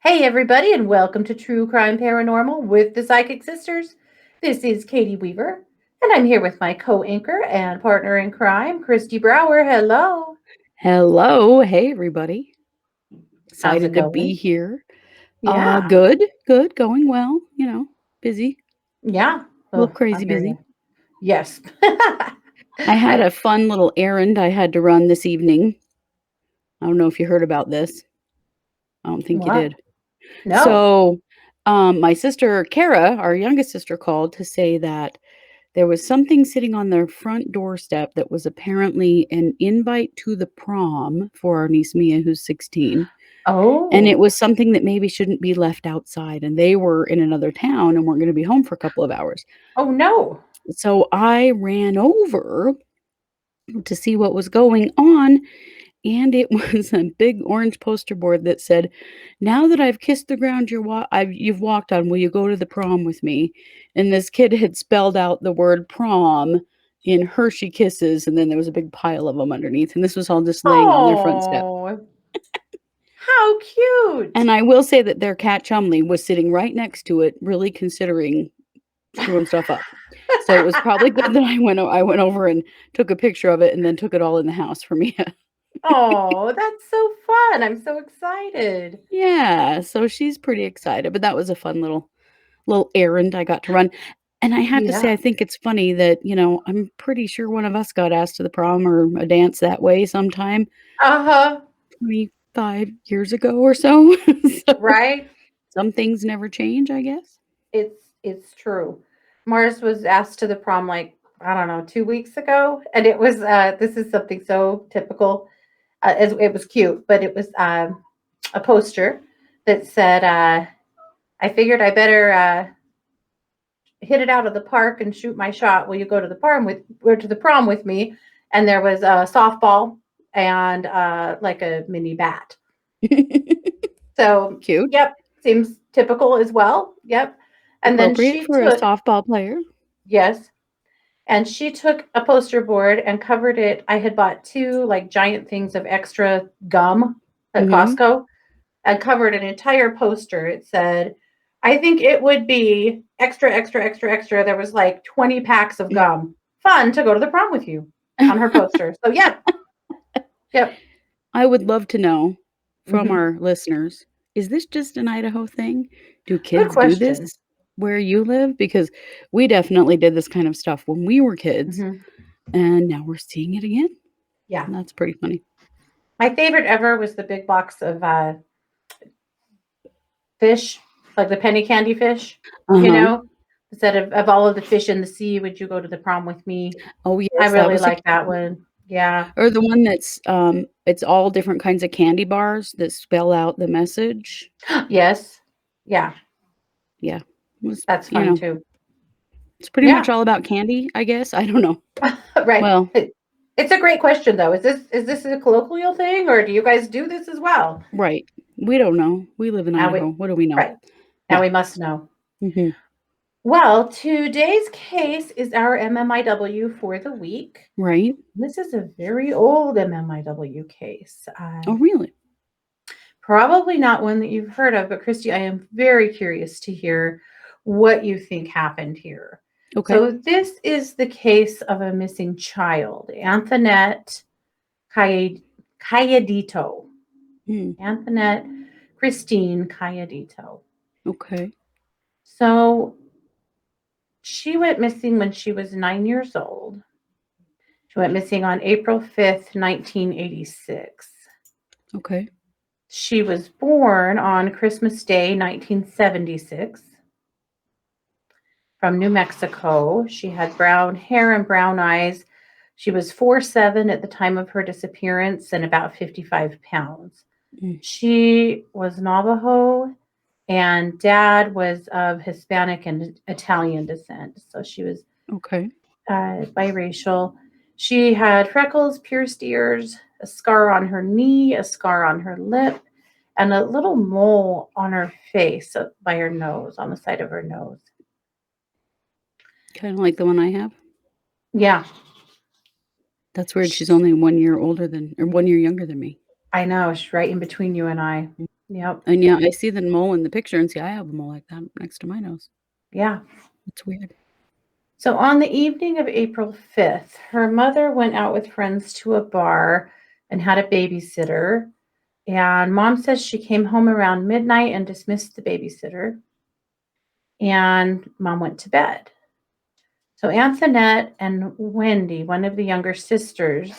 Hey, everybody, and welcome to True Crime Paranormal with the Psychic Sisters. This is Katie Weaver, and I'm here with my co anchor and partner in crime, Kristi Brower. Hello. Hello. Hey, everybody. How's it Excited to be going? here. Yeah. Good. Going well. Busy. Yeah. A little Oh, I crazy hear busy. you. Yes. I had I, a fun little errand I had to run this evening. I don't know if you heard about this. I don't think you what? did. No. So, my sister, Kara, our youngest sister, called to say that there was something sitting on their front doorstep that was apparently an invite to the prom for our niece Mia, who's 16. And it Oh. was something that maybe shouldn't be left outside, and they were in another town and weren't gonna be home for a couple of hours. Oh, no. So I ran over to see what was going on, and it was a big orange poster board that said, "Now that I've kissed the ground you've walked on, will you go to the prom with me?" And this kid had spelled out the word prom in Hershey Kisses, and then there was a big pile of them underneath, and this was all just laying on their front step. Oh, how cute. And I will say that their cat Chumley was sitting right next to it, really considering screwing stuff up. So it was probably good that I went over and took a picture of it and then took it all in the house for Mia. Oh, that's so fun. I'm so excited. Yeah, so she's pretty excited, but that was a fun little errand I got to run. And I have to say, Yeah. I think it's funny that, I'm pretty sure one of us got asked to the prom or a dance that way sometime Uh huh. 25 years ago or so. So Right? some things never change, I guess. It's true. Mars was asked to the prom like, I don't know, 2 weeks ago, and it was this is something so typical. It was cute, but it was a poster that said, "I figured I better hit it out of the park and shoot my shot. Will you go to the prom with me?" And there was a softball and like a mini bat. So, Cute. yep, seems typical as well. Yep. And then Appropriate she for a took, softball player. yes, and she took a poster board and covered it. I had bought two like giant things of extra gum at Mhm. Costco and covered an entire poster. It said, I think it would be extra, extra, extra, extra. There was like 20 packs of gum. Fun to go to the prom with you on her poster. So, yeah, yep. I would love to know from Hmm. our listeners, is this just an Idaho thing? Do Good kids do this question. where you live? Because we definitely did this kind of stuff when we were kids, Hmm. and now we're seeing it again. Yeah. And that's pretty funny. My favorite ever was the big box of fish, like the penny candy fish, you Uh-huh. know? Instead of all of the fish in the sea, would you go to the prom with me? Oh, I yes, that really was a like cute that one. one. Yeah. Or the one that's, it's all different kinds of candy bars that spell out the message. Yes. Yeah. Yeah. It was, That's fun too. it's pretty much Yeah. all about candy, I guess. I don't know. Right. Well, It's a great question though. Is this a colloquial thing or do you guys do this as well? right. We don't know. We live in Now we Idaho. What do we know? right. Now Yeah. we must know. Mhm. Well, today's case is our MMIW for the week. Right. This is a very old MMIW case. Oh, really? Probably not one that you've heard of, but Kristi, I am very curious to hear what you think happened here. Okay. So, this is the case of a missing child, Anthonette Cayed- Cayedito. Mm, Anthonette Christine Cayedito. okay. So, she went missing when she was 9 years old. She went missing on April 5th, 1986. Okay. She was born on Christmas Day, 1976. From New Mexico. She had brown hair and brown eyes. She was 4'7" at the time of her disappearance and about 55 pounds. Mm, She was Navajo, and dad was of Hispanic and Italian descent. So she was okay. biracial. She had freckles, pierced ears, a scar on her knee, a scar on her lip, and a little mole on her face by her nose, on the side of her nose. Kinda like the one I have. Yeah. That's weird, she's only 1 year older than or 1 year younger than me. I know, she's right in between you and I. Yep. And yeah, I see the mole in the picture and see I have a mole like that next to my nose. Yeah. It's weird. So on the evening of April 5th, her mother went out with friends to a bar and had a babysitter. And mom says she came home around midnight and dismissed the babysitter. And mom went to bed. So Anthonette and Wendy, one of the younger sisters,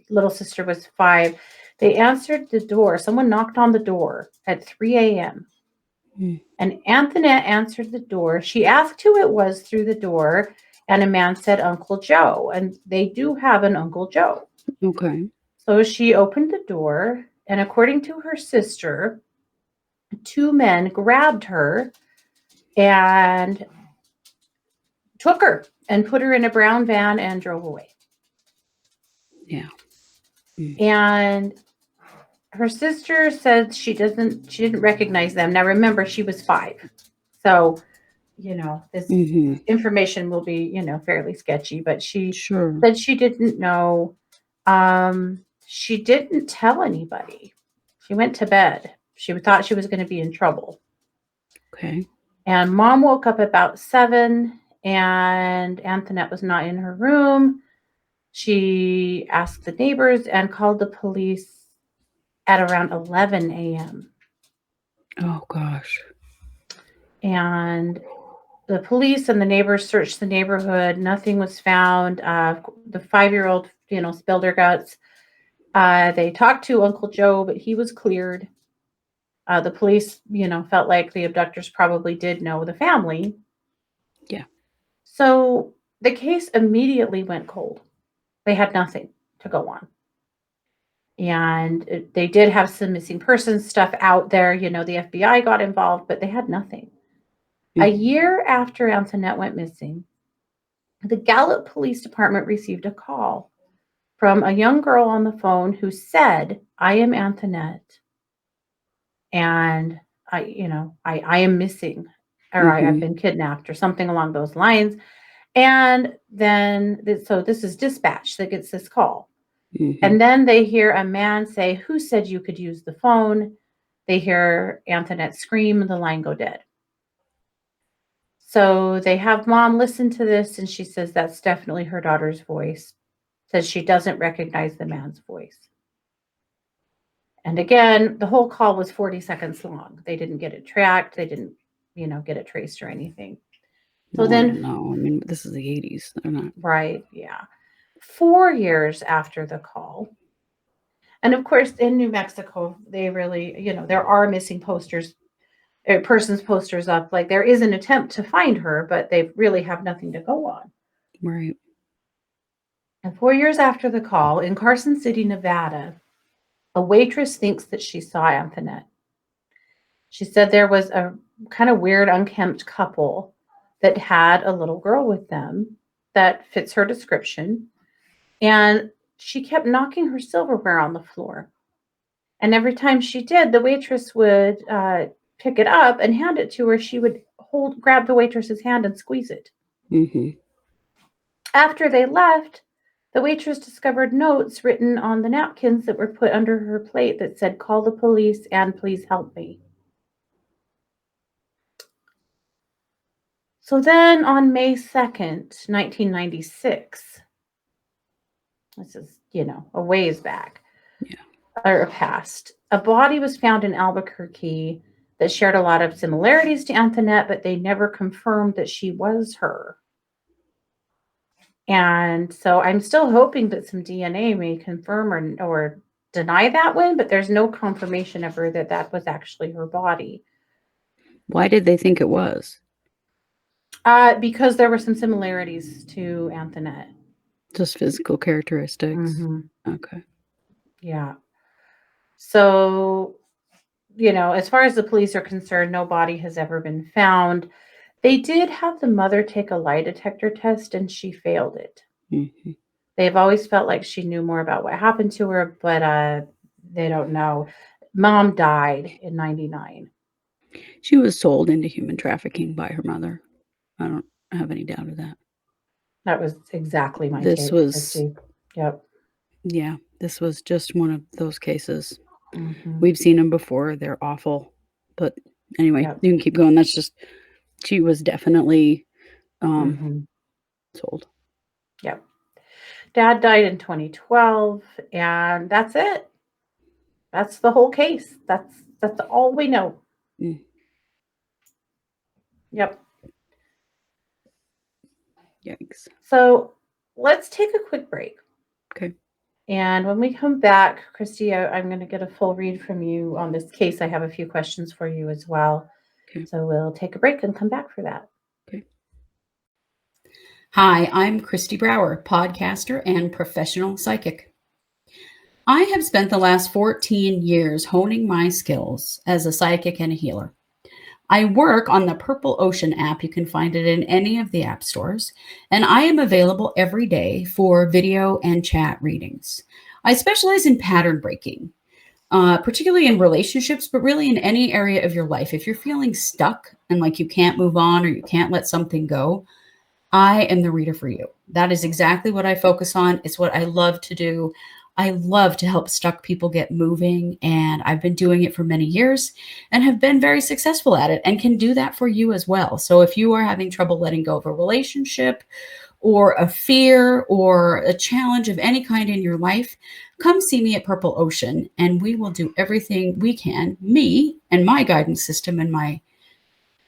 little sister was 5, they answered the door. Someone knocked on the door at 3 a.m. Mm, And Anthonette answered the door. She asked who it was through the door, and a man said Uncle Joe. And they do have an Uncle Joe. okay. So she opened the door, and according to her sister, 2 men grabbed her and took her and put her in a brown van and drove away. Yeah. Mm, And her sister said she didn't recognize them. Now remember, she was 5. So, this mhm. information will be, fairly sketchy, but she Sure. said she didn't know. She didn't tell anybody. She went to bed. She thought she was going to be in trouble. Okay. And mom woke up about 7 and Anthonette was not in her room. She asked the neighbors and called the police at around 11 a.m. Oh gosh. And the police and the neighbors searched the neighborhood. Nothing was found. The 5-year-old, spilled her guts. They talked to Uncle Joe, but he was cleared. The police, felt like the abductors probably did know the family. Yeah. So the case immediately went cold. They had nothing to go on. And they did have some missing persons stuff out there. The FBI got involved, but they had nothing. A Mm, year after Anthonette went missing, the Gallup Police Department received a call from a young girl on the phone who said, "I am Anthonette, and I am missing, or I've mhm. been kidnapped," or something along those lines. And then, so this is dispatch that gets this call. Mhm. And then they hear a man say, "Who said you could use the phone?" They hear Anthonette scream and the line go dead. So they have mom listen to this, and she says that's definitely her daughter's voice. Says she doesn't recognize the man's voice. And again, the whole call was 40 seconds long. They didn't get it tracked. They didn't, get it traced or anything. So Well, then, no, I mean, this is the '80s. They're not right, yeah. 4 years after the call, and of course, in New Mexico, they really, there are missing posters, persons posters up. Like there is an attempt to find her, but they really have nothing to go on. right. And 4 years after the call, in Carson City, Nevada, a waitress thinks that she saw Anthonette. She said there was a kind of weird, unkempt couple that had a little girl with them that fits her description. And she kept knocking her silverware on the floor. And every time she did, the waitress would pick it up and hand it to her. She would grab the waitress's hand and squeeze it. Mhm. After they left, the waitress discovered notes written on the napkins that were put under her plate that said, "Call the police and please help me." So then on May 2nd, 1996, this is, a ways back Yeah. or past, a body was found in Albuquerque that shared a lot of similarities to Anthonette, but they never confirmed that she was her. And so I'm still hoping that some DNA may confirm or deny that one, but there's no confirmation of her that that was actually her body. Why did they think it was? Because there were some similarities to Anthonette. Just physical characteristics? Hmm. Okay. Yeah. So, as far as the police are concerned, no body has ever been found. They did have the mother take a lie detector test and she failed it. Mhm. They've always felt like she knew more about what happened to her, but they don't know. Mom died in 99. She was sold into human trafficking by her mother. I don't have any doubt of that. That was exactly my This take, was Kristi. Yep. yeah, this was just one of those cases. Mhm. We've seen them before. They're awful. But anyway, Yep. you can keep going. That's just she was definitely Mhm. sold. Yep. Dad died in 2012, and that's it. That's the whole case. That's all we know. Mm, Yep. yikes. So let's take a quick break. Okay. And when we come back, Kristi, I'm going to get a full read from you on this case. I have a few questions for you as well. Okay. So we'll take a break and come back for that. Okay. Hi, I'm Kristi Brower, podcaster and professional psychic. I have spent the last 14 years honing my skills as a psychic and a healer. I work on the Purple Ocean app. You can find it in any of the app stores. And I am available every day for video and chat readings. I specialize in pattern breaking, particularly in relationships, but really in any area of your life. If you're feeling stuck and like you can't move on or you can't let something go, I am the reader for you. That is exactly what I focus on. It's what I love to do. I love to help stuck people get moving, and I've been doing it for many years and have been very successful at it and can do that for you as well. So if you are having trouble letting go of a relationship or a fear or a challenge of any kind in your life, come see me at Purple Ocean and we will do everything we can, me and my guidance system and my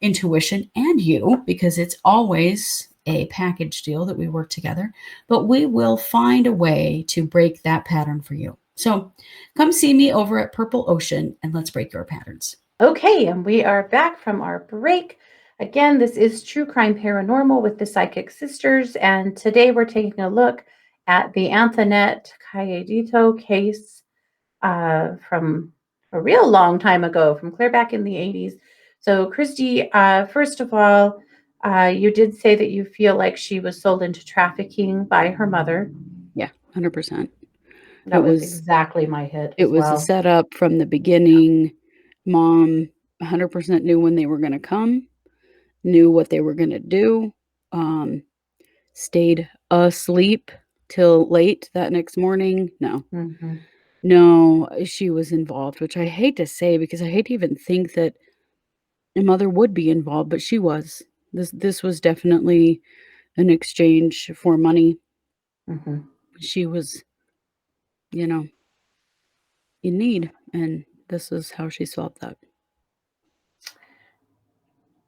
intuition and you, because it's always a package deal that we work together, but we will find a way to break that pattern for you. So come see me over at Purple Ocean and let's break your patterns. Okay, and we are back from our break. Again, this is True Crime Paranormal with the Psychic Sisters, and today we're taking a look at the Anthonette Cayedito case from a real long time ago, from clear back in the 80s. So, Kristi, first of all, you did say that you feel like she was sold into trafficking by her mother. Yeah, 100%. It That was was exactly my hit it as was a well. setup from the beginning. Mom 100% knew when they were going to come, knew what they were going to do. Um, stayed asleep till late that next morning. No. Hmm. No, she was involved, which I hate to say because I hate to even think that a mother would be involved, but she was. This was definitely an exchange for money. Hmm. She was, you know, in need, and this is how she solved that.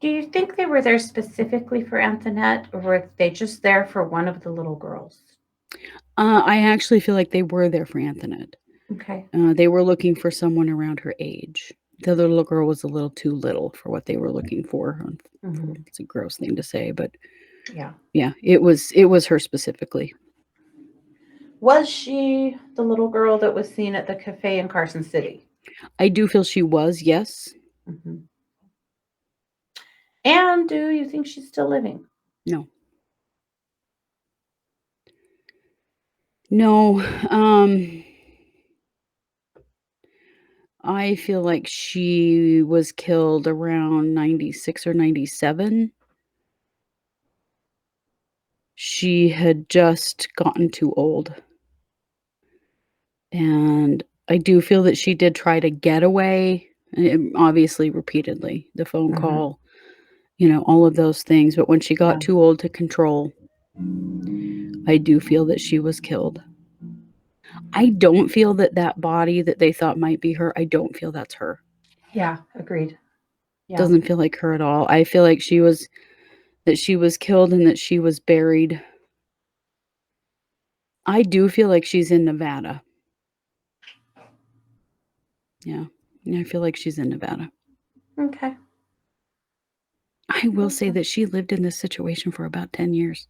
Do you think they were there specifically for Antoinette, or were they just there for one of the little girls? I actually feel like they were there for Anthonette. Okay. They were looking for someone around her age. The other little girl was a little too little for what they were looking for. Hmm. It's a gross thing to say, but Yeah. yeah, it was her specifically. Was she the little girl that was seen at the cafe in Carson City? I do feel she was, yes. Hmm. And do you think she's still living? No. No, I feel like she was killed around 96 or 97. She had just gotten too old, and I do feel that she did try to get away, obviously repeatedly, the phone Hmm. call, all of those things, but when she Yeah. got too old to control, I do feel that she was killed. I don't feel that that body that they thought might be her, I don't feel that's her. Yeah. Agreed. Yeah. Doesn't feel like her at all. I feel like she was killed and that she was buried. I do feel like she's in Nevada. Yeah. Yeah, I feel like she's in Nevada. Okay. I will say Okay. that she lived in this situation for about 10 years,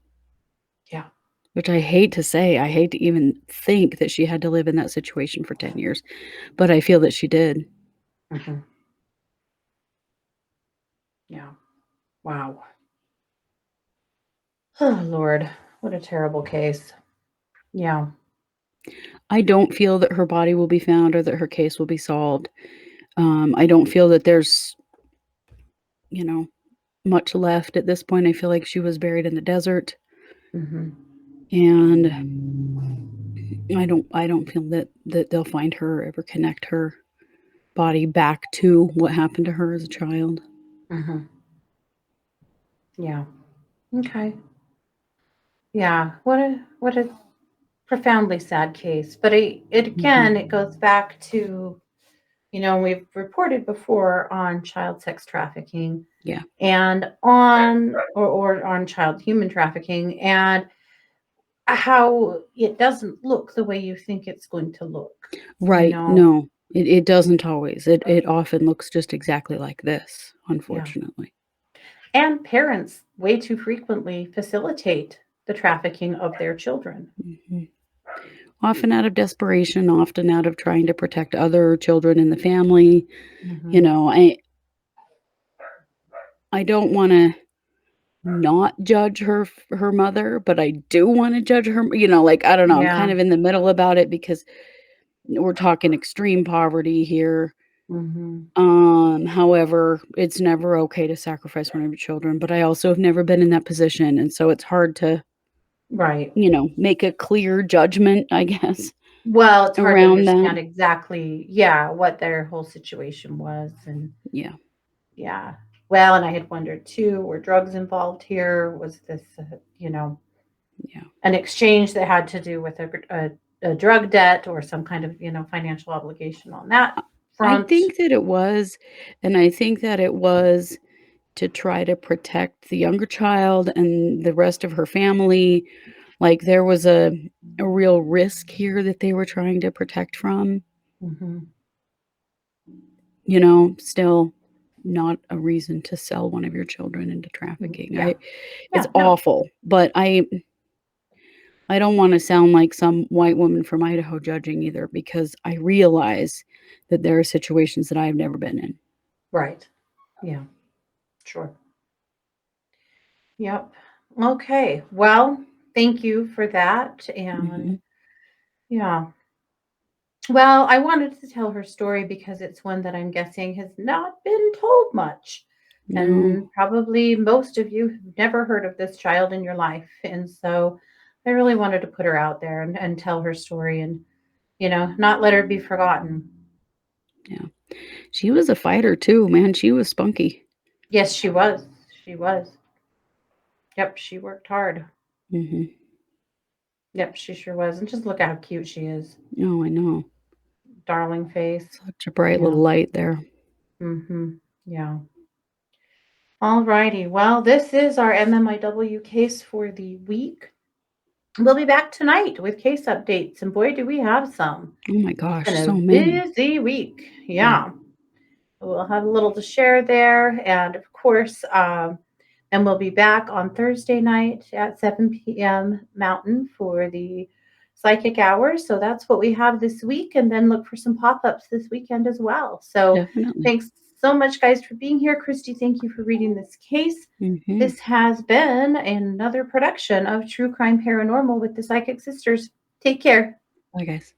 Yeah. which I hate to say. I hate to even think that she had to live in that situation for 10 years, but I feel that she did. Hmm. Yeah. Wow. Oh, Lord. What a terrible case. Yeah. I don't feel that her body will be found or that her case will be solved. I don't feel that there's, you know, much left at this point. I feel like she was buried in the desert, Hmm. and I don't feel that they'll find her or ever connect her. body back to what happened to her as a child. Mhm. Yeah. Okay. Yeah. What a profoundly sad case. But it again, it Mhm. goes back to, we've reported before on child sex trafficking Yeah. and or on child human trafficking, and how it doesn't look the way you think it's going to look, you Right, know? no, it doesn't always. It often looks just exactly like this, Yeah. unfortunately. And parents way too frequently facilitate the trafficking of their children. Mhm. Often out of desperation, often out of trying to protect other children in the family, you Mhm. know, I don't wanna not judge her mother, but I do wanna judge her, like, I don't know, I'm Yeah. kind of in the middle about it because we're talking extreme poverty here. Mhm. However, it's never okay to sacrifice one of your children, but I also have never been in that position, and so it's hard to, Right. make a clear judgment, I guess, Well, it's hard to around that. understand exactly, yeah, what their whole situation was, and Yeah, yeah. Well, and I had wondered too, were drugs involved here? Was this, yeah. an exchange that had to do with a drug debt or some kind of, financial obligation on that I front? think that it was, and I think that it was to try to protect the younger child and the rest of her family. Like, there was a real risk here that they were trying to protect from, Mhm. still not a reason to sell one of your children into trafficking. Yeah. It's Yeah, no. awful, but I don't wanna sound like some white woman from Idaho judging either because I realize that there are situations that I've never been in. Right. Yeah, sure. Yep. Okay. Well, thank you for that, and Mhm. yeah. Well, I wanted to tell her story because it's one that I'm guessing has not been told much. No. And probably most of you have never heard of this child in your life. And so I really wanted to put her out there and tell her story and, not let her be forgotten. Yeah. She was a fighter too, man, she was spunky. Yes, she was. She was. Yep, she worked hard. Mhm. Yep, she sure was. And just look at how cute she is. Oh, I know. Darling face. Such a bright Yeah. little light there. Yeah. All righty. Well, this is our MMIW case for the week. We'll be back tonight with case updates, and boy, do we have some. Oh my It's been gosh, a so many. busy week. Yeah, Yeah. We'll have a little to share there. And of course, and we'll be back on Thursday night at 7 p.m. Mountain for the psychic hour. So that's what we have this week. And then look for some pop ups this weekend as well. So definitely. thanks so much, guys, for being here. Kristi, thank you for reading this case. Mhm. This has been another production of True Crime Paranormal with the Psychic Sisters. Take care. Bye, guys.